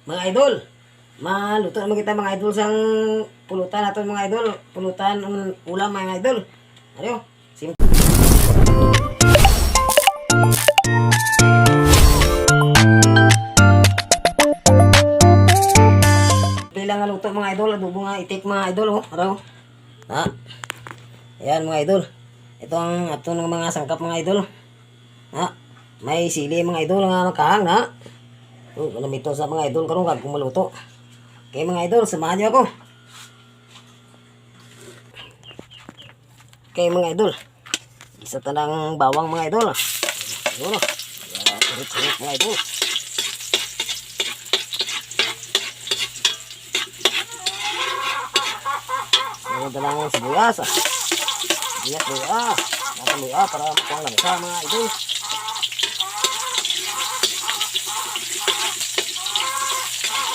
Mga idol, maluto naman kita mga idol sang pulutan natin mga idol. Pulutan ulam mga idol. Ano? Sim Bilang nga luto mga idol, adobo nga itik mga idol oh. Ano? Ha? Ayan mga idol. Ito ang ato ng mga sangkap mga idol. Ha? May sili mga idol nga makahang ha. Alam ito sa mga idol karong kag maluto. Okay mga idol, samahan niyo ako. Okay mga idol. Isa tanang bawang mga idol. Yun oh. Sirit-sirit mga idol. Yung dalang sibuyas ah. Sibuyas luya. Nasa luya para makuha lang sa mga idol.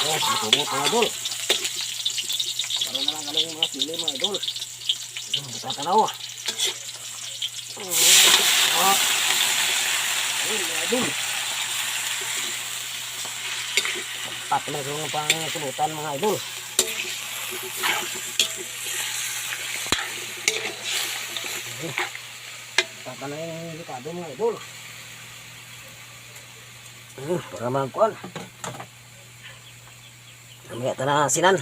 Yes, matubot mga idol. Para na lang galing mga sili mga idol. Tatanaw ah. Ayun mga idol. Sapat na yung pang subutan mga idol. Tata na yung likado mga idol. Para magkuhan. Mamaya ito na sinan.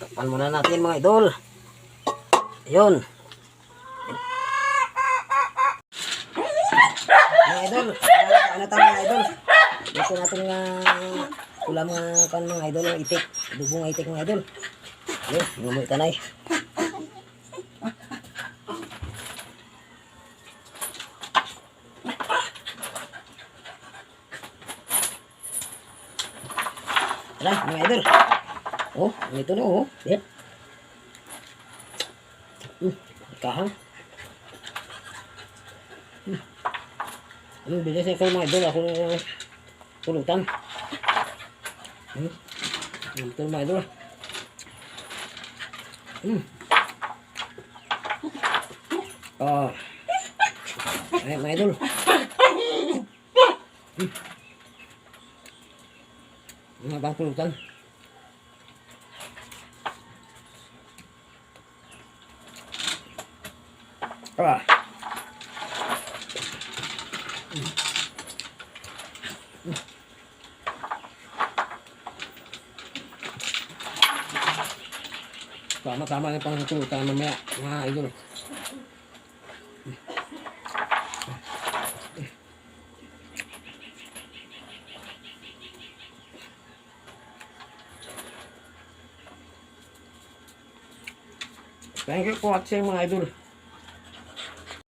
Takpan muna natin mga idol. Ayun. Mga idol. Ano tayo mga idol? Gusto natin nga ulam nga kan mga idol. Itik. Adobo nga itik mga idol. Ayun. Ngamoy tanay. Tara mga idol. Oh, ito na oh. Yan. Kahang. Bilis na kayo mga idol. Ako pulutan. Ito mga idol. Ay mga idol. Mga bang pulutan. Tama-tama yung pang pulutan mamaya mga idol. Thank you for watching mga idol.